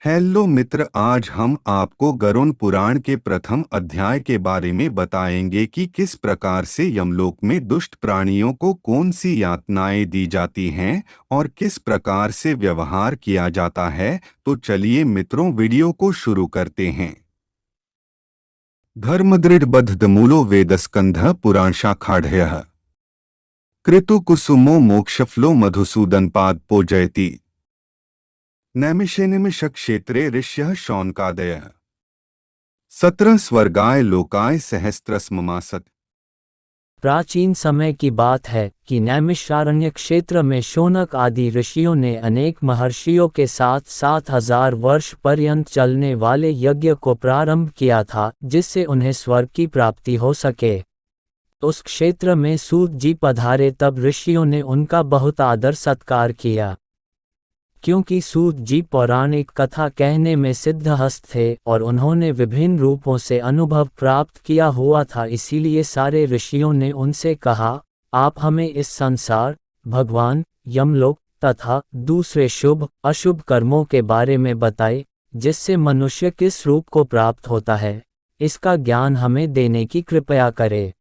Hello मित्र, आज हम आपको गरुड़ पुराण के प्रथम अध्याय के बारे में बताएंगे कि किस प्रकार से यमलोक में दुष्ट प्राणियों को कौन सी यातनाएं दी जाती हैं और किस प्रकार से व्यवहार किया जाता है। तो चलिए मित्रों, वीडियो को शुरू करते हैं। धर्मदृढ़ बद्धमूलो वेदस्कंध पुराण शाखाढ़ कृतु कुसुमो मोक्षफलो मधुसूदन पाद पूजयति नैमिषेनिमिष क्षेत्रे ऋष्यः शौनकादयः 17 स्वर्गाय लोकाय सहस्त्रस्ममासत्। प्राचीन समय की बात है कि नैमिषारण्य क्षेत्र में शौनक आदि ऋषियों ने अनेक महर्षियों के साथ 7,000 वर्ष पर्यंत चलने वाले यज्ञ को प्रारंभ किया था, जिससे उन्हें स्वर्ग की प्राप्ति हो सके। उस क्षेत्र में सूत जी पधारे तब ऋषियों ने उनका बहुत आदर सत्कार किया। क्योंकि सूत जी पौराणिक कथा कहने में सिद्धहस्त थे और उन्होंने विभिन्न रूपों से अनुभव प्राप्त किया हुआ था, इसीलिए सारे ऋषियों ने उनसे कहा, आप हमें इस संसार, भगवान, यमलोक तथा दूसरे शुभ अशुभ कर्मों के बारे में बताए, जिससे मनुष्य किस रूप को प्राप्त होता है, इसका ज्ञान हमें देने की कृपया करे।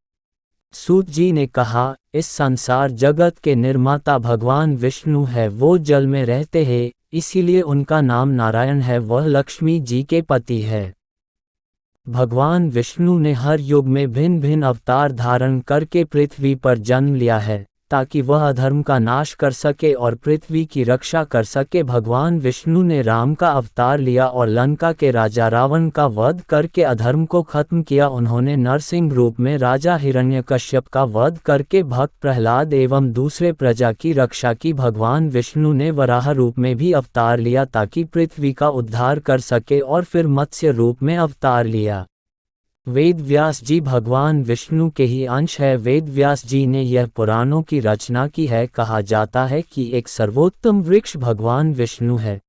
सूत जी ने कहा, इस संसार जगत के निर्माता भगवान विष्णु है। वो जल में रहते हैं, इसीलिए उनका नाम नारायण है। वह लक्ष्मी जी के पति है। भगवान विष्णु ने हर युग में भिन्न भिन्न अवतार धारण करके पृथ्वी पर जन्म लिया है, ताकि वह अधर्म का नाश कर सके और पृथ्वी की रक्षा कर सके। भगवान विष्णु ने राम का अवतार लिया और लंका के राजा रावण का वध करके अधर्म को खत्म किया। उन्होंने नरसिंह रूप में राजा हिरण्यकश्यप का वध करके भक्त प्रहलाद एवं दूसरे प्रजा की रक्षा की। भगवान विष्णु ने वराह रूप में भी अवतार लिया ताकि पृथ्वी का उद्धार कर सके और फिर मत्स्य रूप में अवतार लिया। वेद व्यास जी भगवान विष्णु के ही अंश है। वेद व्यास जी ने यह पुराणों की रचना की है। कहा जाता है कि एक सर्वोत्तम वृक्ष भगवान विष्णु है,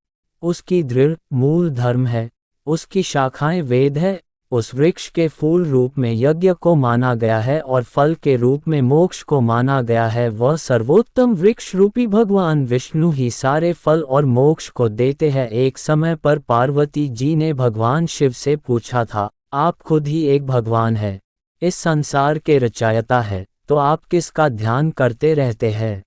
उसकी दृढ़ मूल धर्म है, उसकी शाखाएं वेद है। उस वृक्ष के फूल रूप में यज्ञ को माना गया है और फल के रूप में मोक्ष को माना गया है। वह सर्वोत्तम वृक्ष रूपी भगवान विष्णु ही सारे फल और मोक्ष को देते हैं। एक समय पर पार्वती जी ने भगवान शिव से पूछा था, आप खुद ही एक भगवान है, इस संसार के रचयिता है, तो आप किसका ध्यान करते रहते हैं?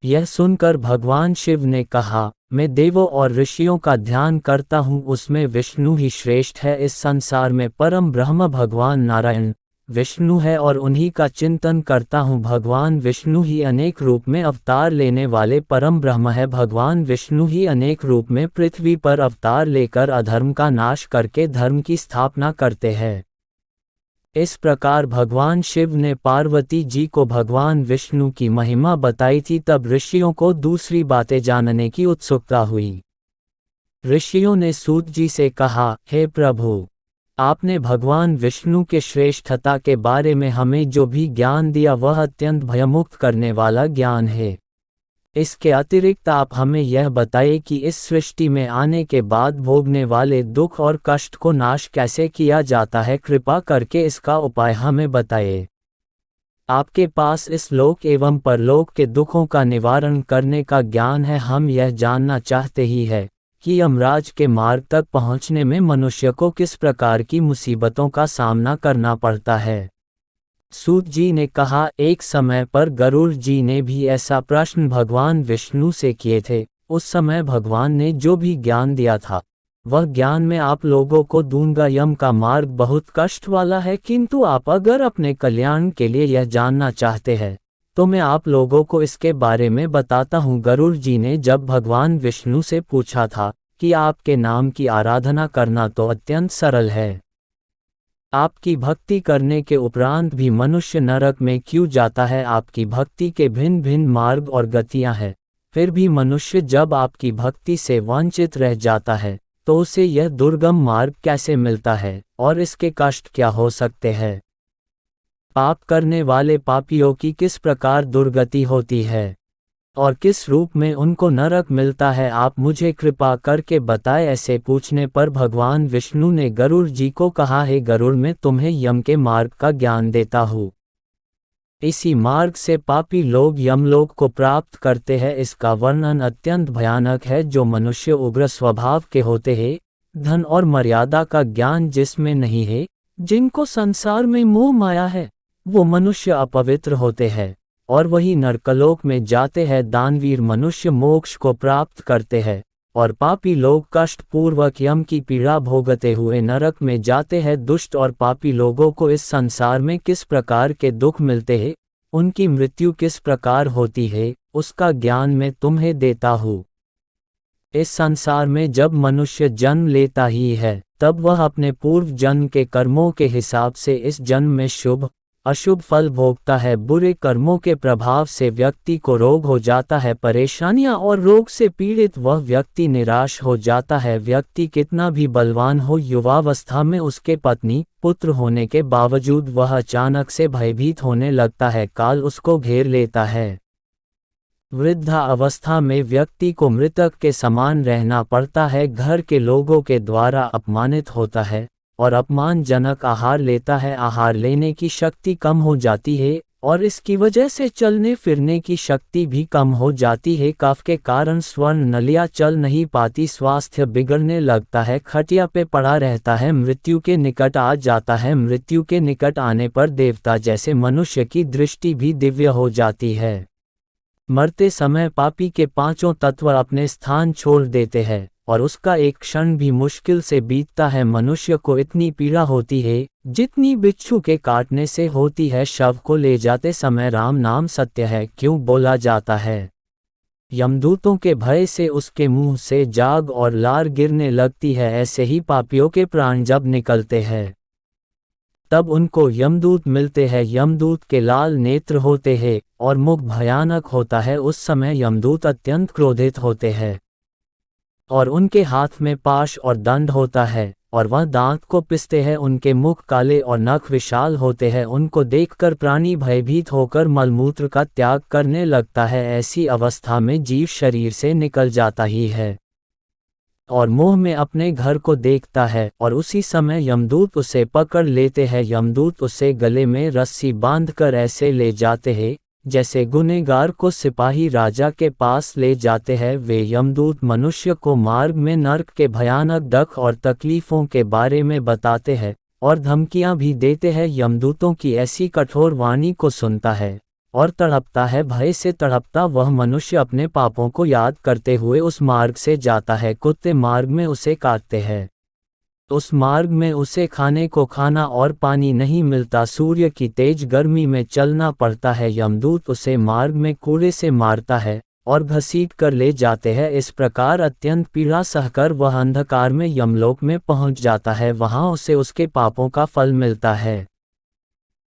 यह सुनकर भगवान शिव ने कहा, मैं देवों और ऋषियों का ध्यान करता हूँ, उसमें विष्णु ही श्रेष्ठ है। इस संसार में परम ब्रह्म भगवान नारायण विष्णु है और उन्हीं का चिंतन करता हूँ। भगवान विष्णु ही अनेक रूप में अवतार लेने वाले परम ब्रह्म है। भगवान विष्णु ही अनेक रूप में पृथ्वी पर अवतार लेकर अधर्म का नाश करके धर्म की स्थापना करते हैं। इस प्रकार भगवान शिव ने पार्वती जी को भगवान विष्णु की महिमा बताई थी। तब ऋषियों को दूसरी बातें जानने की उत्सुकता हुई। ऋषियों ने सूत जी से कहा, हे प्रभु, आपने भगवान विष्णु के श्रेष्ठता के बारे में हमें जो भी ज्ञान दिया वह अत्यंत भयमुक्त करने वाला ज्ञान है। इसके अतिरिक्त आप हमें यह बताइए कि इस सृष्टि में आने के बाद भोगने वाले दुख और कष्ट को नाश कैसे किया जाता है। कृपा करके इसका उपाय हमें बताइए। आपके पास इस लोक एवं परलोक के दुखों का निवारण करने का ज्ञान है। हम यह जानना चाहते ही है कि यमराज के मार्ग तक पहुंचने में मनुष्य को किस प्रकार की मुसीबतों का सामना करना पड़ता है। सूत जी ने कहा, एक समय पर गरुड़ जी ने भी ऐसा प्रश्न भगवान विष्णु से किए थे। उस समय भगवान ने जो भी ज्ञान दिया था वह ज्ञान मैं आप लोगों को दूंगा। यम का मार्ग बहुत कष्ट वाला है, किंतु आप अगर अपने कल्याण के लिए यह जानना चाहते हैं तो मैं आप लोगों को इसके बारे में बताता हूँ। गरुड़ जी ने जब भगवान विष्णु से पूछा था कि आपके नाम की आराधना करना तो अत्यंत सरल है, आपकी भक्ति करने के उपरांत भी मनुष्य नरक में क्यों जाता है? आपकी भक्ति के भिन्न भिन्न मार्ग और गतियां हैं, फिर भी मनुष्य जब आपकी भक्ति से वंचित रह जाता है तो उसे यह दुर्गम मार्ग कैसे मिलता है और इसके कष्ट क्या हो सकते हैं? पाप करने वाले पापियों की किस प्रकार दुर्गति होती है और किस रूप में उनको नरक मिलता है? आप मुझे कृपा करके बताएं। ऐसे पूछने पर भगवान विष्णु ने गरुड़ जी को कहा, हे गरुड़, मैं तुम्हें यम के मार्ग का ज्ञान देता हूँ। इसी मार्ग से पापी लोग यमलोक को प्राप्त करते हैं। इसका वर्णन अत्यंत भयानक है। जो मनुष्य उग्र स्वभाव के होते हैं, धन और मर्यादा का ज्ञान जिसमें नहीं है, जिनको संसार में मोह माया है, वो मनुष्य अपवित्र होते हैं और वही नरकलोक में जाते हैं। दानवीर मनुष्य मोक्ष को प्राप्त करते हैं और पापी लोग कष्टपूर्वक यम की पीड़ा भोगते हुए नरक में जाते हैं। दुष्ट और पापी लोगों को इस संसार में किस प्रकार के दुख मिलते हैं, उनकी मृत्यु किस प्रकार होती है, उसका ज्ञान मैं तुम्हें देता हूँ। इस संसार में जब मनुष्य जन्म लेता ही है, तब वह अपने पूर्व जन्म के कर्मों के हिसाब से इस जन्म में शुभ अशुभ फल भोगता है। बुरे कर्मों के प्रभाव से व्यक्ति को रोग हो जाता है, परेशानियां और रोग से पीड़ित वह व्यक्ति निराश हो जाता है। व्यक्ति कितना भी बलवान हो, युवावस्था में उसके पत्नी पुत्र होने के बावजूद वह अचानक से भयभीत होने लगता है, काल उसको घेर लेता है। वृद्धा अवस्था में व्यक्ति को मृतक के समान रहना पड़ता है, घर के लोगों के द्वारा अपमानित होता है और अपमानजनक आहार लेता है। आहार लेने की शक्ति कम हो जाती है और इसकी वजह से चलने फिरने की शक्ति भी कम हो जाती है। कफ के कारण स्वर्ण नलियाँ चल नहीं पाती, स्वास्थ्य बिगड़ने लगता है, खटिया पे पड़ा रहता है, मृत्यु के निकट आ जाता है। मृत्यु के निकट आने पर देवता जैसे मनुष्य की दृष्टि भी दिव्य हो जाती है। मरते समय पापी के पांचों तत्व अपने स्थान छोड़ देते हैं और उसका एक क्षण भी मुश्किल से बीतता है। मनुष्य को इतनी पीड़ा होती है जितनी बिच्छू के काटने से होती है। शव को ले जाते समय राम नाम सत्य है क्यों बोला जाता है। यमदूतों के भय से उसके मुंह से जाग और लार गिरने लगती है। ऐसे ही पापियों के प्राण जब निकलते हैं तब उनको यमदूत मिलते हैं। यमदूत के लाल नेत्र होते हैं और मुख भयानक होता है। उस समय यमदूत अत्यंत क्रोधित होते हैं और उनके हाथ में पाश और दंड होता है और वह दांत को पिसते हैं। उनके मुख काले और नख विशाल होते हैं। उनको देखकर प्राणी भयभीत होकर मलमूत्र का त्याग करने लगता है। ऐसी अवस्था में जीव शरीर से निकल जाता ही है और मोह में अपने घर को देखता है और उसी समय यमदूत उसे पकड़ लेते हैं। यमदूत उसे गले में रस्सी बांधकर ऐसे ले जाते हैं जैसे गुनहगार को सिपाही राजा के पास ले जाते हैं। वे यमदूत मनुष्य को मार्ग में नरक के भयानक दुख और तकलीफों के बारे में बताते हैं और धमकियां भी देते हैं। यमदूतों की ऐसी कठोर वाणी को सुनता है और तड़पता है। भय से तड़पता वह मनुष्य अपने पापों को याद करते हुए उस मार्ग से जाता है। कुत्ते मार्ग में उसे काटते हैं, उस मार्ग में उसे खाने को खाना और पानी नहीं मिलता। सूर्य की तेज गर्मी में चलना पड़ता है। यमदूत उसे मार्ग में कूड़े से मारता है और घसीट कर ले जाते हैं। इस प्रकार अत्यंत पीड़ा सहकर वह अंधकार में यमलोक में पहुंच जाता है। वहां उसे उसके पापों का फल मिलता है।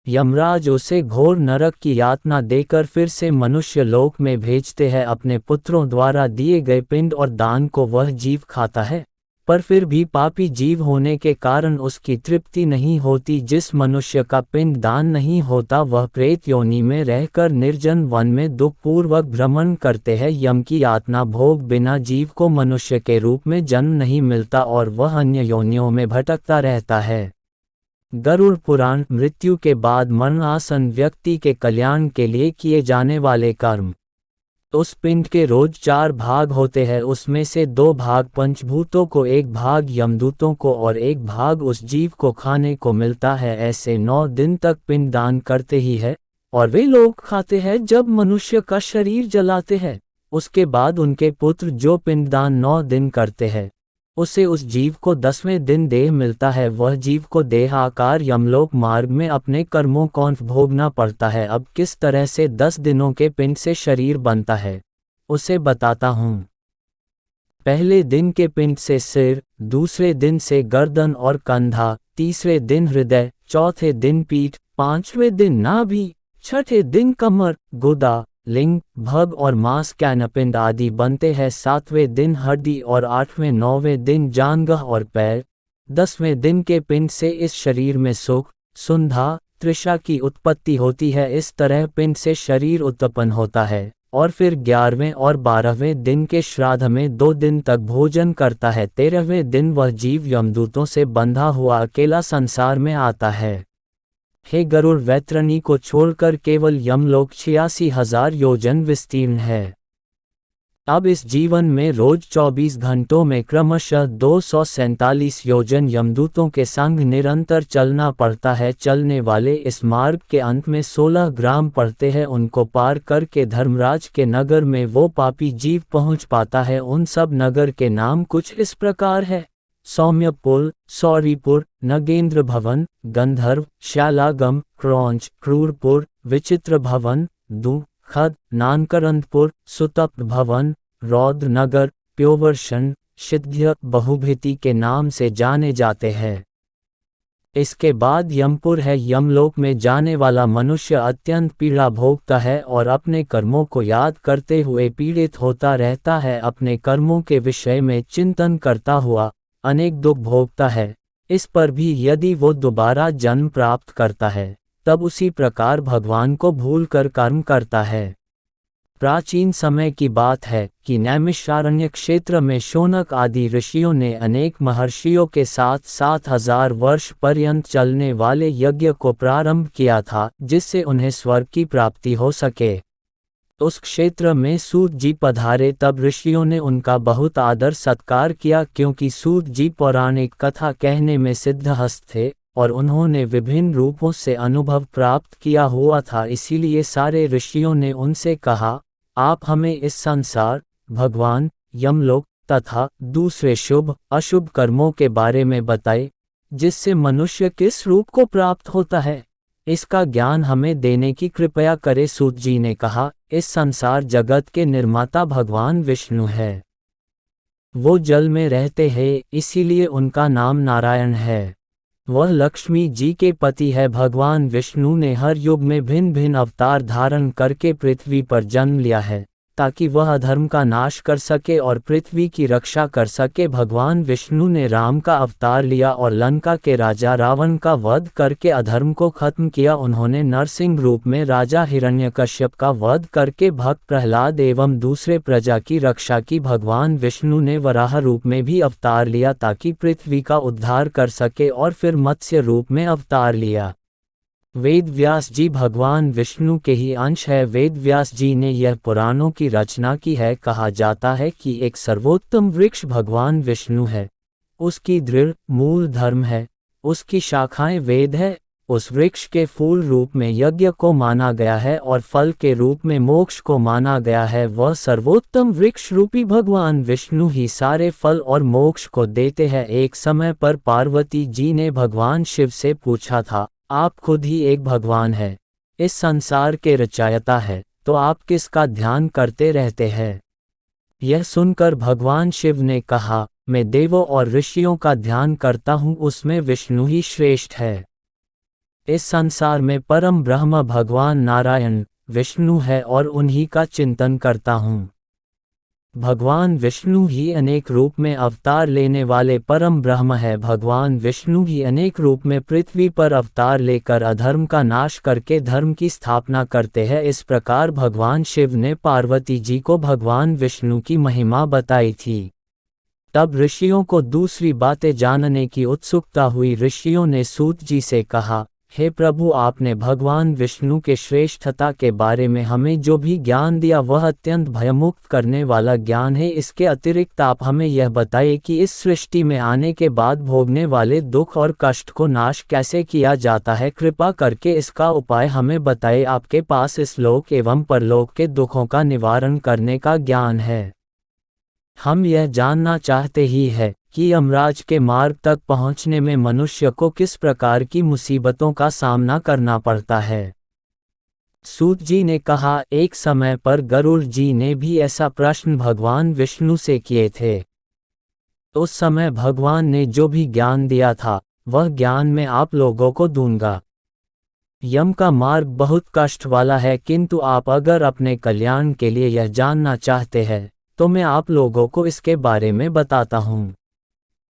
यमराज उसे घोर नरक की यातना देकर फिर से मनुष्य लोक में भेजते हैं। अपने पुत्रों द्वारा दिए गए पिंड और दान को वह जीव खाता है, पर फिर भी पापी जीव होने के कारण उसकी तृप्ति नहीं होती। जिस मनुष्य का पिंड दान नहीं होता वह प्रेत योनि में रहकर निर्जन वन में दुखपूर्वक भ्रमण करते हैं। यम की यातना भोग बिना जीव को मनुष्य के रूप में जन्म नहीं मिलता और वह अन्य योनियों में भटकता रहता है। गरुड़ पुराण। मृत्यु के बाद मरणासन व्यक्ति के कल्याण के लिए किए जाने वाले कर्म। उस पिंड के रोज 4 भाग होते हैं, उसमें से 2 भाग पंचभूतों को, 1 भाग यमदूतों को और 1 भाग उस जीव को खाने को मिलता है। ऐसे 9 दिन तक पिंड दान करते ही है और वे लोग खाते हैं जब मनुष्य का शरीर जलाते हैं। उसके बाद उनके पुत्र जो पिंडदान 9 दिन करते हैं उसे उस जीव को 10वें दिन देह मिलता है। वह जीव को देह आकार यमलोक मार्ग में अपने कर्मों को भोगना पड़ता है। अब किस तरह से 10 दिनों के पिंड से शरीर बनता है उसे बताता हूँ। पहले दिन के पिंड से सिर, दूसरे दिन से गर्दन और कंधा, तीसरे दिन हृदय, चौथे दिन पीठ, 5वें दिन नाभि, छठे दिन कमर, गुदा, लिंग, भग और मांस कैनपिंड आदि बनते हैं। 7वें दिन हड्डी और 8वें 9वें दिन जांघ और पैर। 10वें दिन के पिंड से इस शरीर में सुख, सुंधा, तृषा की उत्पत्ति होती है। इस तरह पिंड से शरीर उत्पन्न होता है और फिर 11वें और 12वें दिन के श्राद्ध में 2 दिन तक भोजन करता है। 13वें दिन वह जीव यमदूतों से बंधा हुआ अकेला संसार में आता है। हे गरुड़ वैतरणी को छोड़कर केवल यमलोक 86,000 योजन विस्तीर्ण है। अब इस जीवन में रोज 24 घंटों में क्रमशः 247 योजन यमदूतों के संग निरंतर चलना पड़ता है। चलने वाले इस मार्ग के अंत में 16 ग्राम पड़ते हैं। उनको पार करके धर्मराज के नगर में वो पापी जीव पहुंच पाता है। उन सब नगर के नाम कुछ इस प्रकार है: सौम्यपुर, सौरीपुर, नगेंद्र भवन, गंधर्व, श्यालागम, क्रौंच, क्रूरपुर, विचित्र भवन, खद, नानकरंदपुर, सुतप्त भवन, रौद्र नगर, प्योवर्षण, सिद्ध्य, बहुभिति के नाम से जाने जाते हैं। इसके बाद यमपुर है। यमलोक में जाने वाला मनुष्य अत्यंत पीड़ा भोगता है और अपने कर्मों को याद करते हुए पीड़ित होता रहता है। अपने कर्मों के विषय में चिंतन करता हुआ अनेक दुख भोगता है। इस पर भी यदि वो दोबारा जन्म प्राप्त करता है तब उसी प्रकार भगवान को भूलकर कर्म करता है। प्राचीन समय की बात है कि नैमिषारण्य क्षेत्र में शौनक आदि ऋषियों ने अनेक महर्षियों के साथ 7,000 वर्ष पर्यंत चलने वाले यज्ञ को प्रारंभ किया था, जिससे उन्हें स्वर्ग की प्राप्ति हो सके। उस क्षेत्र में सूत जी पधारे तब ऋषियों ने उनका बहुत आदर सत्कार किया, क्योंकि सूत जी पौराणिक कथा कहने में सिद्धहस्त थे और उन्होंने विभिन्न रूपों से अनुभव प्राप्त किया हुआ था। इसीलिए सारे ऋषियों ने उनसे कहा, आप हमें इस संसार, भगवान, यमलोक तथा दूसरे शुभ अशुभ कर्मों के बारे में बताए, जिससे मनुष्य किस रूप को प्राप्त होता है, इसका ज्ञान हमें देने की कृपया करे। सूत जी ने कहा, इस संसार जगत के निर्माता भगवान विष्णु है। वो जल में रहते हैं, इसीलिए उनका नाम नारायण है। वह लक्ष्मी जी के पति है। भगवान विष्णु ने हर युग में भिन्न भिन्न अवतार धारण करके पृथ्वी पर जन्म लिया है, ताकि वह अधर्म का नाश कर सके और पृथ्वी की रक्षा कर सके। भगवान विष्णु ने राम का अवतार लिया और लंका के राजा रावण का वध करके अधर्म को खत्म किया। उन्होंने नरसिंह रूप में राजा हिरण्यकश्यप का वध करके भक्त प्रहलाद एवं दूसरे प्रजा की रक्षा की। भगवान विष्णु ने वराह रूप में भी अवतार लिया ताकि पृथ्वी का उद्धार कर सके, और फिर मत्स्य रूप में अवतार लिया। वेद व्यास जी भगवान विष्णु के ही अंश है। वेद व्यास जी ने यह पुराणों की रचना की है। कहा जाता है कि एक सर्वोत्तम वृक्ष भगवान विष्णु है, उसकी दृढ़ मूल धर्म है, उसकी शाखाएं वेद है। उस वृक्ष के फूल रूप में यज्ञ को माना गया है और फल के रूप में मोक्ष को माना गया है। वह सर्वोत्तम वृक्ष रूपी भगवान विष्णु ही सारे फल और मोक्ष को देते हैं। एक समय पर पार्वती जी ने भगवान शिव से पूछा था, आप खुद ही एक भगवान है, इस संसार के रचयिता है, तो आप किसका ध्यान करते रहते हैं? यह सुनकर भगवान शिव ने कहा, मैं देवों और ऋषियों का ध्यान करता हूँ, उसमें विष्णु ही श्रेष्ठ है। इस संसार में परम ब्रह्म भगवान नारायण विष्णु है और उन्हीं का चिंतन करता हूँ। भगवान विष्णु ही अनेक रूप में अवतार लेने वाले परम ब्रह्म है। भगवान विष्णु ही अनेक रूप में पृथ्वी पर अवतार लेकर अधर्म का नाश करके धर्म की स्थापना करते हैं। इस प्रकार भगवान शिव ने पार्वती जी को भगवान विष्णु की महिमा बताई थी। तब ऋषियों को दूसरी बातें जानने की उत्सुकता हुई। ऋषियों ने सूत जी से कहा, हे प्रभु, आपने भगवान विष्णु के श्रेष्ठता के बारे में हमें जो भी ज्ञान दिया वह अत्यंत भयमुक्त करने वाला ज्ञान है। इसके अतिरिक्त आप हमें यह बताइए कि इस सृष्टि में आने के बाद भोगने वाले दुख और कष्ट को नाश कैसे किया जाता है। कृपा करके इसका उपाय हमें बताइए। आपके पास इस लोक एवं परलोक के दुखों का निवारण करने का ज्ञान है। हम यह जानना चाहते ही है कि यमराज के मार्ग तक पहुंचने में मनुष्य को किस प्रकार की मुसीबतों का सामना करना पड़ता है। सूत जी ने कहा, एक समय पर गरुड़ जी ने भी ऐसा प्रश्न भगवान विष्णु से किए थे। उस समय भगवान ने जो भी ज्ञान दिया था वह ज्ञान मैं आप लोगों को दूंगा। यम का मार्ग बहुत कष्ट वाला है, किंतु आप अगर अपने कल्याण के लिए यह जानना चाहते हैं तो मैं आप लोगों को इसके बारे में बताता हूँ।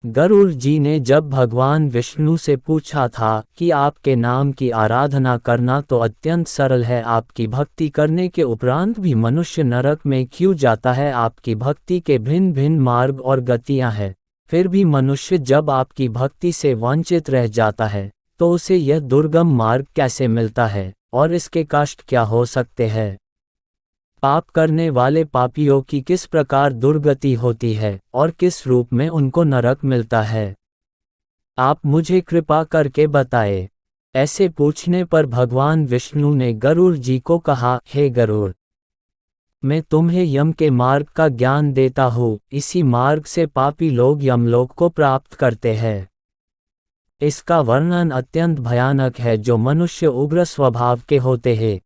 गरुड़ जी ने जब भगवान विष्णु से पूछा था कि आपके नाम की आराधना करना तो अत्यंत सरल है, आपकी भक्ति करने के उपरांत भी मनुष्य नरक में क्यों जाता है। आपकी भक्ति के भिन्न भिन्न मार्ग और गतियां हैं, फिर भी मनुष्य जब आपकी भक्ति से वंचित रह जाता है तो उसे यह दुर्गम मार्ग कैसे मिलता है और इसके कष्ट क्या हो सकते हैं? पाप करने वाले पापियों की किस प्रकार दुर्गति होती है और किस रूप में उनको नरक मिलता है? आप मुझे कृपा करके बताएं। ऐसे पूछने पर भगवान विष्णु ने गरुड़ जी को कहा, हे गरुड़, मैं तुम्हें यम के मार्ग का ज्ञान देता हूँ। इसी मार्ग से पापी लोग यमलोक को प्राप्त करते हैं। इसका वर्णन अत्यंत भयानक है। जो मनुष्य उग्र स्वभाव के होते हैं,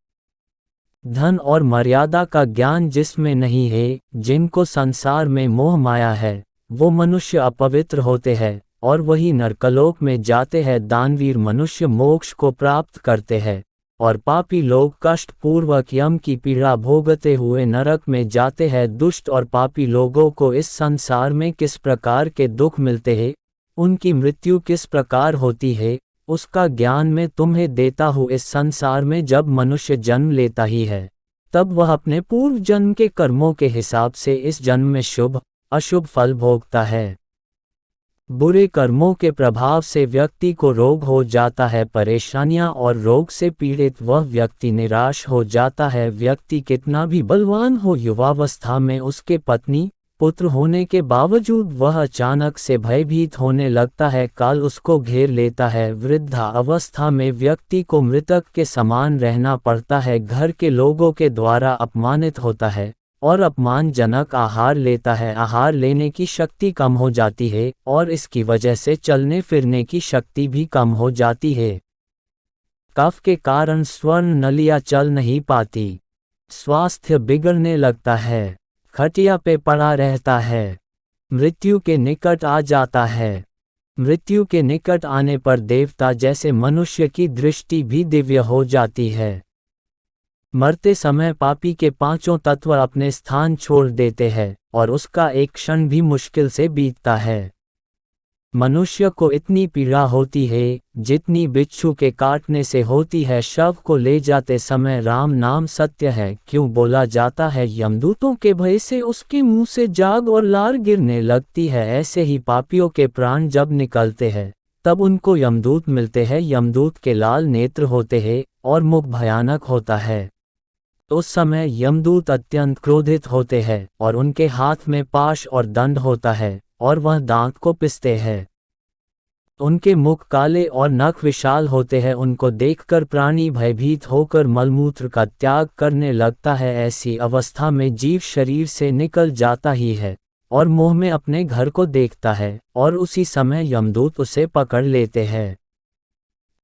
धन और मर्यादा का ज्ञान जिसमें नहीं है, जिनको संसार में मोह माया है, वो मनुष्य अपवित्र होते हैं और वही नरकलोक में जाते हैं। दानवीर मनुष्य मोक्ष को प्राप्त करते हैं और पापी लोग कष्टपूर्वक यम की पीड़ा भोगते हुए नरक में जाते हैं। दुष्ट और पापी लोगों को इस संसार में किस प्रकार के दुख मिलते हैं, उनकी मृत्यु किस प्रकार होती है, उसका ज्ञान मैं तुम्हें देता हूँ। इस संसार में जब मनुष्य जन्म लेता ही है, तब वह अपने पूर्व जन्म के कर्मों के हिसाब से इस जन्म में शुभ अशुभ फल भोगता है। बुरे कर्मों के प्रभाव से व्यक्ति को रोग हो जाता है, परेशानियां और रोग से पीड़ित वह व्यक्ति निराश हो जाता है। व्यक्ति कितना भी बलवान हो, युवावस्था में उसके पत्नी पुत्र होने के बावजूद वह अचानक से भयभीत होने लगता है, काल उसको घेर लेता है। वृद्धा अवस्था में व्यक्ति को मृतक के समान रहना पड़ता है, घर के लोगों के द्वारा अपमानित होता है और अपमानजनक आहार लेता है। आहार लेने की शक्ति कम हो जाती है और इसकी वजह से चलने फिरने की शक्ति भी कम हो जाती है। कफ के कारण स्वर्ण नलियाँ चल नहीं पाती, स्वास्थ्य बिगड़ने लगता है, खटिया पे पड़ा रहता है, मृत्यु के निकट आ जाता है। मृत्यु के निकट आने पर देवता जैसे मनुष्य की दृष्टि भी दिव्य हो जाती है। मरते समय पापी के पांचों तत्व अपने स्थान छोड़ देते हैं और उसका एक क्षण भी मुश्किल से बीतता है। मनुष्य को इतनी पीड़ा होती है जितनी बिच्छू के काटने से होती है। शव को ले जाते समय राम नाम सत्य है क्यों बोला जाता है, यमदूतों के भय से उसके मुंह से जाग और लार गिरने लगती है। ऐसे ही पापियों के प्राण जब निकलते हैं तब उनको यमदूत मिलते हैं। यमदूत के लाल नेत्र होते हैं और मुख भयानक होता है। उस समय यमदूत अत्यंत क्रोधित होते हैं और उनके हाथ में पाश और दंड होता है और वह दांत को पिसते हैं। उनके मुख काले और नख विशाल होते हैं। उनको देखकर प्राणी भयभीत होकर मलमूत्र का त्याग करने लगता है। ऐसी अवस्था में जीव शरीर से निकल जाता ही है और मोह में अपने घर को देखता है और उसी समय यमदूत उसे पकड़ लेते हैं।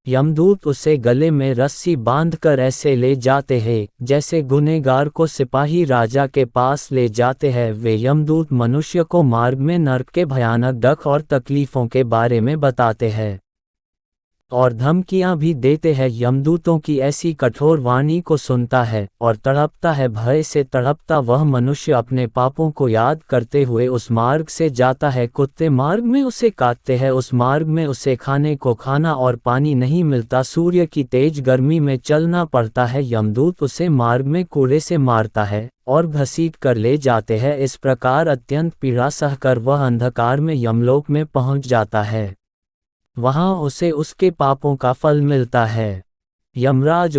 यमदूत उसे गले में रस्सी बांधकर ऐसे ले जाते हैं जैसे गुनहगार को सिपाही राजा के पास ले जाते हैं। वे यमदूत मनुष्य को मार्ग में नरक के भयानक दुख और तकलीफों के बारे में बताते हैं और धमकियां भी देते हैं। यमदूतों की ऐसी कठोर वाणी को सुनता है और तड़पता है। भय से तड़पता वह मनुष्य अपने पापों को याद करते हुए उस मार्ग से जाता है। कुत्ते मार्ग में उसे काटते हैं, उस मार्ग में उसे खाने को खाना और पानी नहीं मिलता। सूर्य की तेज गर्मी में चलना पड़ता है। यमदूत उसे मार्ग में कूड़े से मारता है और घसीट कर ले जाते हैं। इस प्रकार अत्यंत पीड़ा सहकर वह अंधकार में यमलोक में पहुंच जाता है। वहां उसे उसके पापों का फल मिलता है। यमराज